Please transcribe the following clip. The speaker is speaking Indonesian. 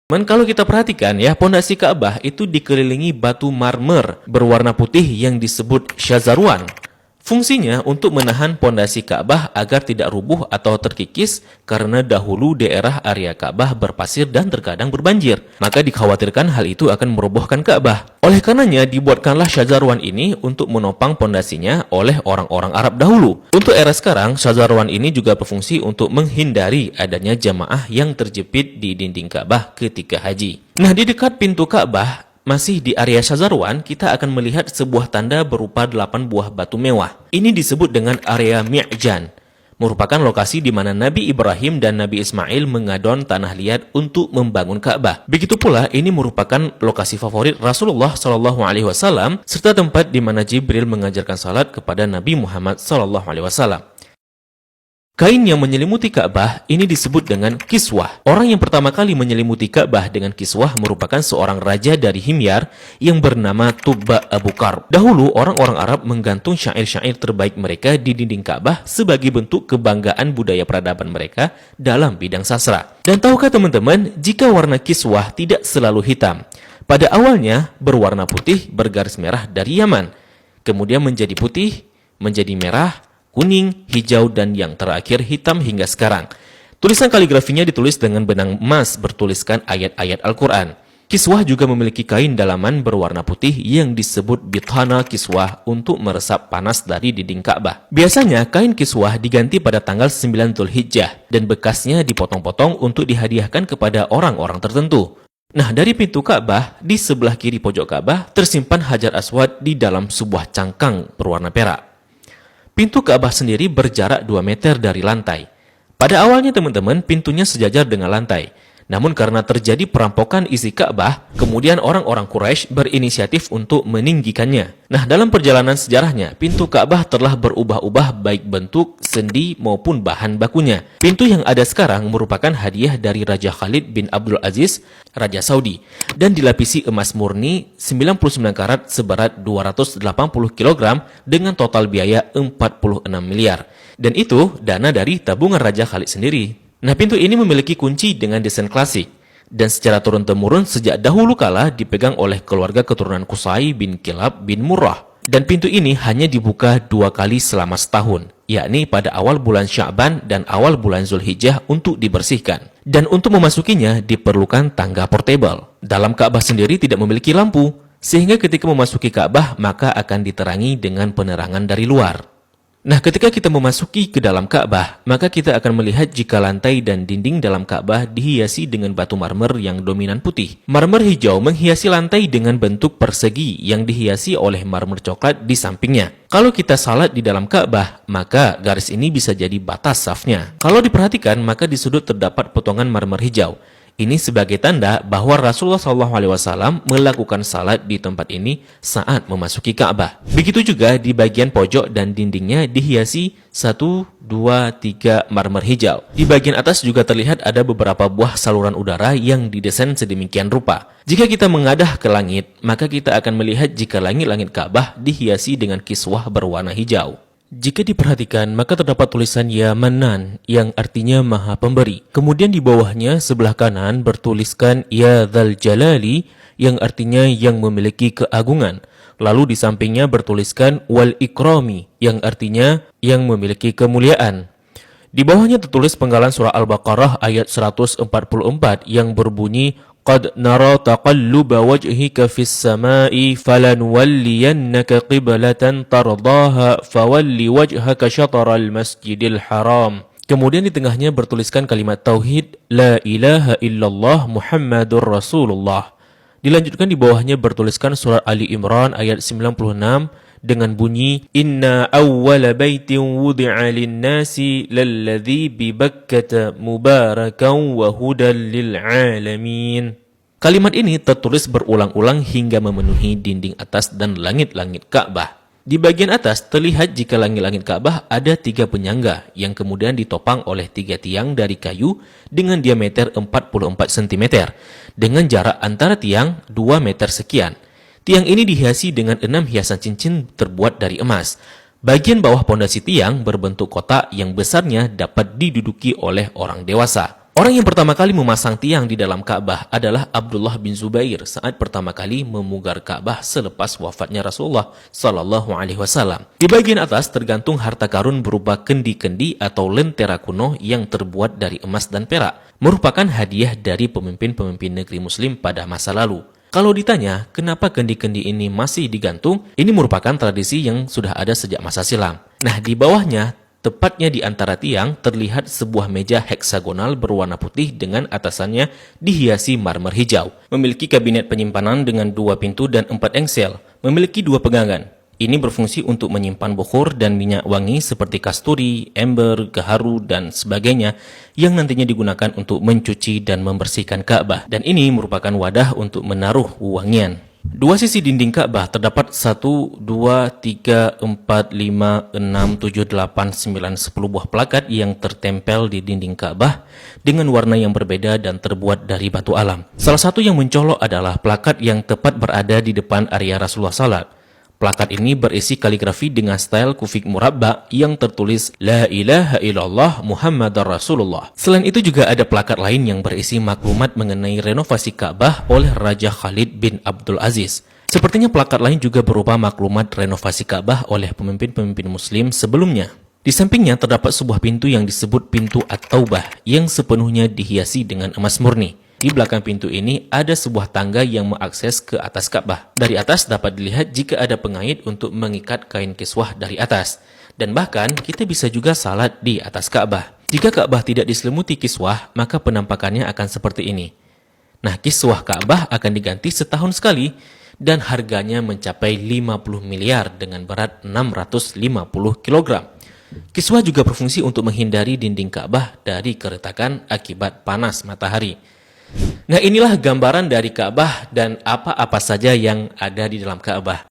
Kalau kita perhatikan ya, pondasi Ka'bah itu dikelilingi batu marmer berwarna putih yang disebut syazarwan. Fungsinya untuk menahan pondasi Ka'bah agar tidak rubuh atau terkikis karena dahulu daerah area Ka'bah berpasir dan terkadang berbanjir. Maka dikhawatirkan hal itu akan merobohkan Ka'bah. Oleh karenanya dibuatkanlah syazarwan ini untuk menopang pondasinya oleh orang-orang Arab dahulu. Untuk era sekarang, syazarwan ini juga berfungsi untuk menghindari adanya jamaah yang terjepit di dinding Ka'bah ketika haji. Nah, di dekat pintu Ka'bah, masih di area Syazarwan, kita akan melihat sebuah tanda berupa 8 buah batu mewah. Ini disebut dengan area Mi'jan, merupakan lokasi di mana Nabi Ibrahim dan Nabi Ismail mengadon tanah liat untuk membangun Ka'bah. Begitu pula, ini merupakan lokasi favorit Rasulullah SAW serta tempat di mana Jibril mengajarkan salat kepada Nabi Muhammad SAW. Kain yang menyelimuti Ka'bah ini disebut dengan kiswah. Orang yang pertama kali menyelimuti Ka'bah dengan kiswah merupakan seorang raja dari Himyar yang bernama Tubba Abu Karb. Dahulu, orang-orang Arab menggantung syair-syair terbaik mereka di dinding Ka'bah sebagai bentuk kebanggaan budaya peradaban mereka dalam bidang sastra. Dan tahukah teman-teman, jika warna kiswah tidak selalu hitam. Pada awalnya berwarna putih bergaris merah dari Yaman. Kemudian menjadi putih, menjadi merah, kuning, hijau, dan yang terakhir hitam hingga sekarang. Tulisan kaligrafinya ditulis dengan benang emas bertuliskan ayat-ayat Al-Quran. Kiswah juga memiliki kain dalaman berwarna putih yang disebut bithana kiswah untuk meresap panas dari dinding Ka'bah. Biasanya kain kiswah diganti pada tanggal 9 Dzulhijjah dan bekasnya dipotong-potong untuk dihadiahkan kepada orang-orang tertentu. Nah, dari pintu Ka'bah, di sebelah kiri pojok Ka'bah tersimpan Hajar Aswad di dalam sebuah cangkang berwarna perak. Pintu Ka'bah sendiri berjarak 2 meter dari lantai. Pada awalnya teman-teman, pintunya sejajar dengan lantai. Namun karena terjadi perampokan isi Ka'bah, kemudian orang-orang Quraisy berinisiatif untuk meninggikannya. Nah, dalam perjalanan sejarahnya, pintu Ka'bah telah berubah-ubah baik bentuk, sendi maupun bahan bakunya. Pintu yang ada sekarang merupakan hadiah dari Raja Khalid bin Abdul Aziz, Raja Saudi, dan dilapisi emas murni 99 karat seberat 280 kg dengan total biaya 46 miliar. Dan itu dana dari tabungan Raja Khalid sendiri. Nah, pintu ini memiliki kunci dengan desain klasik dan secara turun-temurun sejak dahulu kala dipegang oleh keluarga keturunan Qusay bin Kilab bin Murrah. Dan pintu ini hanya dibuka 2 kali selama setahun, yakni pada awal bulan Sya'ban dan awal bulan Zulhijjah untuk dibersihkan. Dan untuk memasukinya diperlukan tangga portable. Dalam Ka'bah sendiri tidak memiliki lampu, sehingga ketika memasuki Ka'bah maka akan diterangi dengan penerangan dari luar. Nah, ketika kita memasuki ke dalam Ka'bah, maka kita akan melihat jika lantai dan dinding dalam Ka'bah dihiasi dengan batu marmer yang dominan putih. Marmer hijau menghiasi lantai dengan bentuk persegi yang dihiasi oleh marmer coklat di sampingnya. Kalau kita salat di dalam Ka'bah, maka garis ini bisa jadi batas safnya. Kalau diperhatikan, maka di sudut terdapat potongan marmer hijau. Ini sebagai tanda bahwa Rasulullah SAW melakukan salat di tempat ini saat memasuki Ka'bah. Begitu juga di bagian pojok dan dindingnya dihiasi 1, 2, 3 marmer hijau. Di bagian atas juga terlihat ada beberapa buah saluran udara yang didesain sedemikian rupa. Jika kita mengadah ke langit, maka kita akan melihat jika langit-langit Ka'bah dihiasi dengan kiswah berwarna hijau. Jika diperhatikan, maka terdapat tulisan Ya Manan yang artinya Maha Pemberi. Kemudian di bawahnya sebelah kanan bertuliskan Ya Dzal Jalali yang artinya yang memiliki keagungan. Lalu di sampingnya bertuliskan Wal Ikrami yang artinya yang memiliki kemuliaan. Di bawahnya tertulis penggalan surah Al-Baqarah ayat 144 yang berbunyi Qad nara taqalluba wajhika fis sama'i falanuwalliyannaka qiblatan tardaha fawalli wajhaka syataral masjidil haram. Kemudian di tengahnya bertuliskan kalimat tauhid La ilaha illallah Muhammadur Rasulullah. Dilanjutkan di bawahnya bertuliskan surah Ali Imran ayat 96 dengan bunyi Inna awwala baitin wudi'a lin-nasi lalladzi bi Bakkata mubarakan wa hudan lil alamin. Kalimat ini tertulis berulang-ulang hingga memenuhi dinding atas dan langit-langit Ka'bah. Di bagian atas terlihat jika langit-langit Ka'bah ada 3 penyangga yang kemudian ditopang oleh 3 tiang dari kayu dengan diameter 44 cm dengan jarak antara tiang 2 meter sekian. Tiang ini dihiasi dengan 6 hiasan cincin terbuat dari emas. Bagian bawah pondasi tiang berbentuk kotak yang besarnya dapat diduduki oleh orang dewasa. Orang yang pertama kali memasang tiang di dalam Ka'bah adalah Abdullah bin Zubair saat pertama kali memugar Ka'bah selepas wafatnya Rasulullah Sallallahu Alaihi Wasallam. Di bagian atas tergantung harta karun berupa kendi-kendi atau lentera kuno yang terbuat dari emas dan perak, merupakan hadiah dari pemimpin-pemimpin negeri Muslim pada masa lalu. Kalau ditanya, kenapa kendi-kendi ini masih digantung? Ini merupakan tradisi yang sudah ada sejak masa silam. Nah, di bawahnya, tepatnya di antara tiang, terlihat sebuah meja heksagonal berwarna putih dengan atasannya dihiasi marmer hijau. Memiliki kabinet penyimpanan dengan 2 pintu dan 4 engsel. Memiliki 2 pegangan. Ini berfungsi untuk menyimpan bukhur dan minyak wangi seperti kasturi, ember, gaharu, dan sebagainya yang nantinya digunakan untuk mencuci dan membersihkan Ka'bah. Dan ini merupakan wadah untuk menaruh wangian. 2 sisi dinding Ka'bah terdapat 1, 2, 3, 4, 5, 6, 7, 8, 9, 10 buah plakat yang tertempel di dinding Ka'bah dengan warna yang berbeda dan terbuat dari batu alam. Salah satu yang mencolok adalah plakat yang tepat berada di depan area Rasulullah Salat. Plakat ini berisi kaligrafi dengan style kufik murabba yang tertulis La ilaha illallah Muhammadar Rasulullah. Selain itu juga ada plakat lain yang berisi maklumat mengenai renovasi Ka'bah oleh Raja Khalid bin Abdul Aziz. Sepertinya plakat lain juga berupa maklumat renovasi Ka'bah oleh pemimpin-pemimpin Muslim sebelumnya. Di sampingnya terdapat sebuah pintu yang disebut pintu At-Taubah yang sepenuhnya dihiasi dengan emas murni. Di belakang pintu ini ada sebuah tangga yang mengakses ke atas Ka'bah. Dari atas dapat dilihat jika ada pengait untuk mengikat kain kiswah dari atas. Dan bahkan kita bisa juga salat di atas Ka'bah. Jika Ka'bah tidak diselimuti kiswah, maka penampakannya akan seperti ini. Nah, kiswah Ka'bah akan diganti setahun sekali dan harganya mencapai 50 miliar dengan berat 650 kg. Kiswah juga berfungsi untuk menghindari dinding Ka'bah dari keretakan akibat panas matahari. Nah, inilah gambaran dari Ka'bah dan apa-apa saja yang ada di dalam Ka'bah.